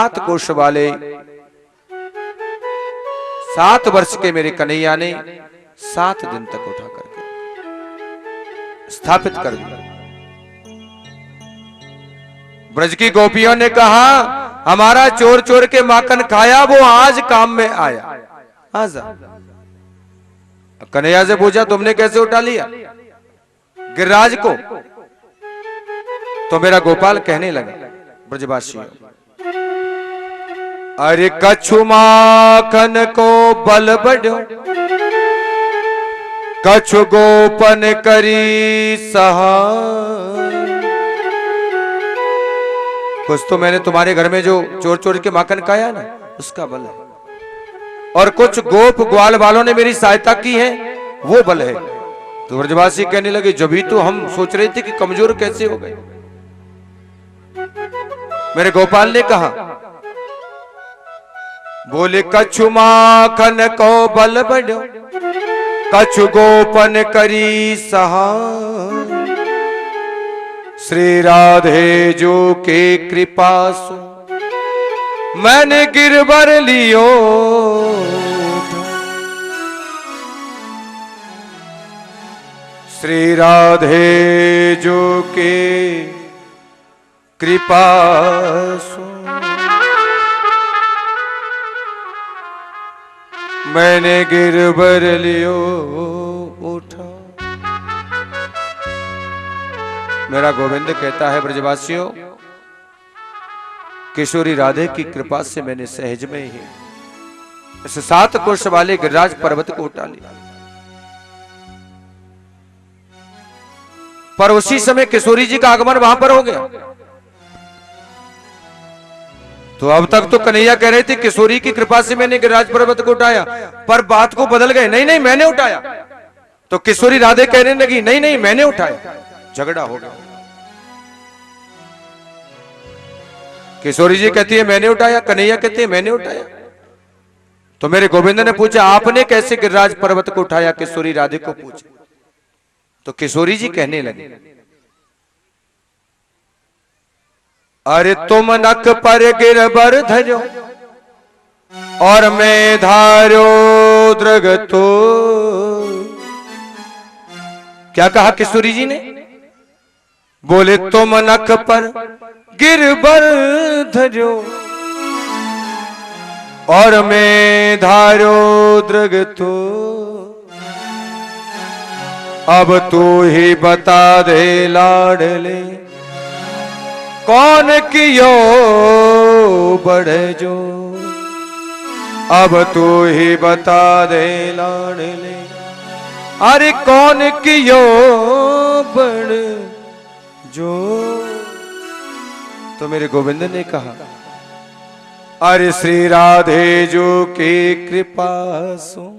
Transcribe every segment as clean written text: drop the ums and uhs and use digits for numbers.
7 कोष वाले 7 वर्ष के मेरे कन्हैया ने 7 दिन तक उठा करके स्थापित कर दिया। ब्रज की गोपियों ने कहा हमारा चोर चोर के माखन खाया, वो आज काम में आया, आजा। कन्हैया से पूछा तुमने कैसे उठा लिया गिरिराज को? तो मेरा गोपाल कहने लगा ब्रजवासियों, अरे कछु माखन को बल बढ़ो, कछु गोपन करी सहा। कुछ तो मैंने तुम्हारे घर में जो चोर चोर के माखन खाया ना, उसका बल है, और कुछ गोप ग्वाल वालों ने मेरी सहायता की है, वो बल है। तो ब्रजवासी कहने लगे जब भी तो हम सोच रहे थे कि कमजोर कैसे हो गए। मेरे गोपाल ने कहा, बोले कछु माखन को बल बढ़ो, कछु गोपन करी सहा। श्री राधे जो के कृपा सु मैंने गिरवर लियो। श्री राधे जो के कृपा सु मैंने गिरवर लियो उठा। मेरा गोविंद कहता है ब्रजवासियों, किशोरी राधे की कृपा से मैंने सहज में ही इस 7 कोष वाले गिरिराज पर्वत को उठा लिया। पर उसी समय किशोरी जी का आगमन वहां पर हो गया। तो अब तक तो कन्हैया कह रहे थे किशोरी की कृपा से मैंने गिरिराज पर्वत को उठाया, पर बात को बदल गए, नहीं नहीं मैंने उठाया। तो किशोरी राधे कहने लगी नहीं नहीं मैंने उठाया। झगड़ा हो गया। किशोरी जी कहती है मैंने उठाया, कन्हैया कहते हैं मैंने उठाया। तो मेरे गोविंद ने पूछा आपने कैसे गिरिराज पर्वत को उठाया? किशोरी राधे को पूछा। तो किशोरी जी कहने लगे, अरे तुम नख पर गिरबर धरो और मैं धारो द्रग तो। क्या कहा किशोरी जी ने? बोले तुम नख पर गिरबर धरो और मैं धारो द्रग तो। अब तू ही बता दे लाडले कौन कियो बढ़े जो। अब तू ही बता दे लाडले, अरे कौन कियो बढ़ जो। तो मेरे गोविंद ने कहा, अरे श्री राधे जो की कृपा सो।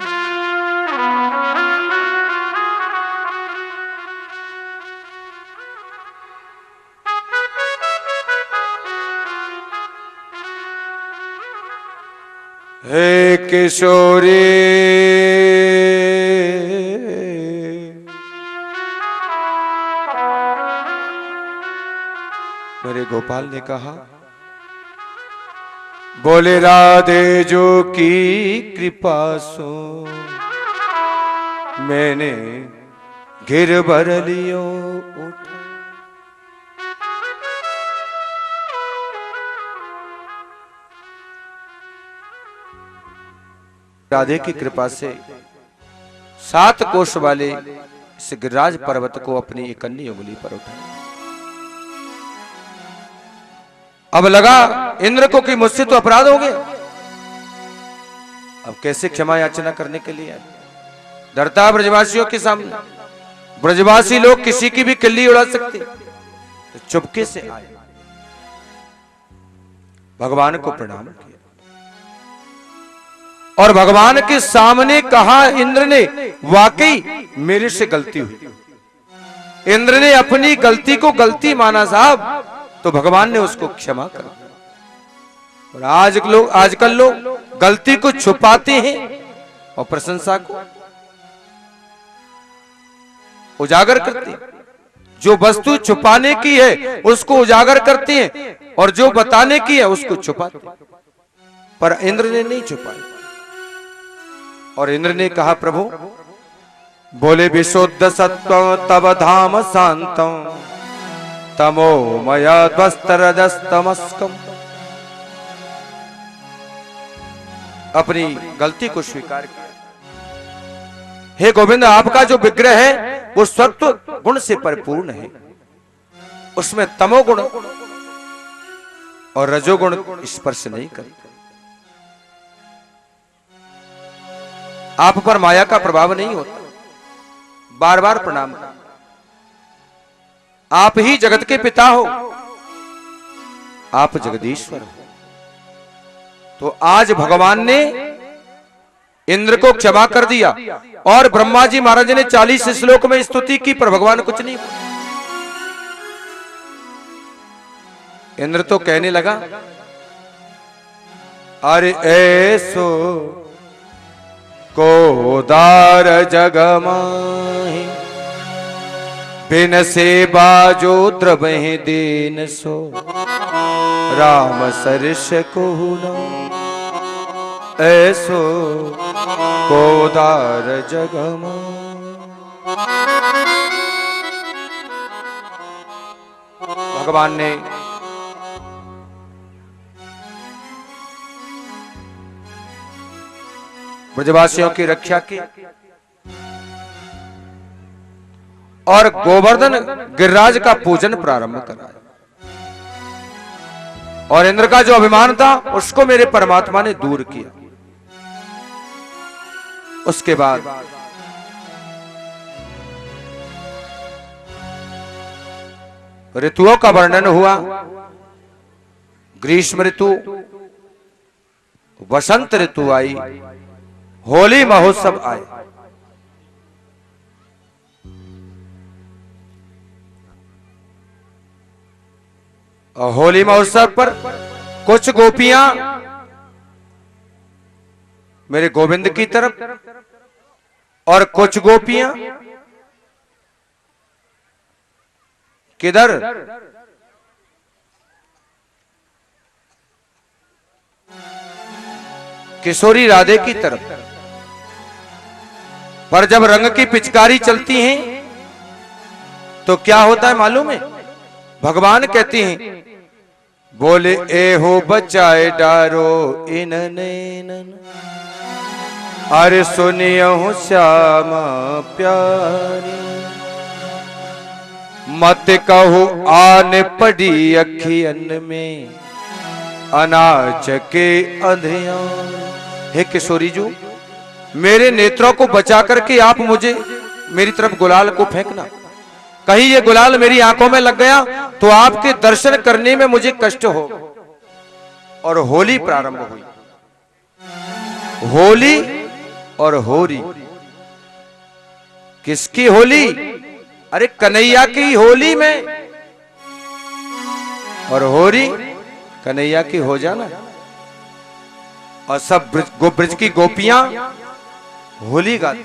हे किशोरी मेरे गोपाल ने कहा, बोले राधे जो की कृपा सो मैंने गिरवर लियो उठा। राधे की कृपा से 7 कोष वाले इस गिरिराज पर्वत को अपनी एक अन्य उंगली पर उठाया। अब लगा इंद्र को कि मुझसे तो अपराध हो गया, अब कैसे क्षमा याचना करने के लिए आए। डरता ब्रजवासियों के सामने, ब्रजवासी लोग किसी की भी किल्ली उड़ा सकते, तो चुपके से आए, भगवान को प्रणाम किया और भगवान के सामने कहा, इंद्र ने वाकई मेरे से गलती हुई। इंद्र ने अपनी गलती को गलती माना साहब, तो भगवान ने उसको क्षमा कर दिया। और आजकल लोग गलती को छुपाते हैं और प्रशंसा को उजागर करते हैं। जो वस्तु छुपाने की है उसको उजागर करते हैं और जो बताने की है उसको छुपाते, पर इंद्र ने नहीं छुपाई। और इंद्र ने कहा प्रभु, बोले विशुद्ध सत्व तब धाम शांतम तमो मया ध्वस्तरजस्तमस्कम। अपनी गलती को स्वीकार किया। हे गोविंद, आपका जो विग्रह है वो सत्व गुण से परिपूर्ण है, उसमें तमोगुण और रजोगुण स्पर्श नहीं करते। आप पर माया का प्रभाव नहीं होता। बार बार प्रणाम कर, आप ही जगत के पिता हो, आप जगदीश्वर हो। तो आज भगवान ने इंद्र को क्षमा कर दिया और ब्रह्मा जी महाराज ने 40 श्लोक में स्तुति की, पर भगवान कुछ नहीं। इंद्र तो कहने लगा, अरे ऐसो को दार जग माहि बिन से बाजो द्रवहि दीन सो राम सरस को न ऐसो को दार जग माहि। भगवान ने ब्रजवासियों की रक्षा की और गोवर्धन गिरिराज का पूजन प्रारंभ कराया। और इंद्र का जो अभिमान था उसको मेरे परमात्मा ने दूर किया। उसके बाद ऋतुओं का वर्णन हुआ। ग्रीष्म ऋतु, वसंत ऋतु आई, होली महोत्सव आए। और होली महोत्सव पर कुछ गोपियां मेरे गोविंद की तरफ और कुछ गोपियां किधर, किशोरी राधे की तरफ। पर जब रंग की पिचकारी चलती है तो क्या होता है मालूम है? भगवान कहते हैं, बोले ए हो बचाए डारो इन नैनन, अरे सुनियो श्यामा प्यारी, मत कहो आन पड़ी अखियन में अनाज के अंधियान। हे किशोरी जी, मेरे नेत्रों को बचा करके आप मुझे मेरी तरफ गुलाल को फेंकना। कहीं ये गुलाल मेरी आंखों में लग गया तो आपके दर्शन करने में मुझे कष्ट हो। और होली प्रारंभ हुई। होली और होरी, किसकी होली? अरे कन्हैया की होली में। और होरी कन्हैया की हो जाना। और सब ब्रज की गोपियां होली गाती।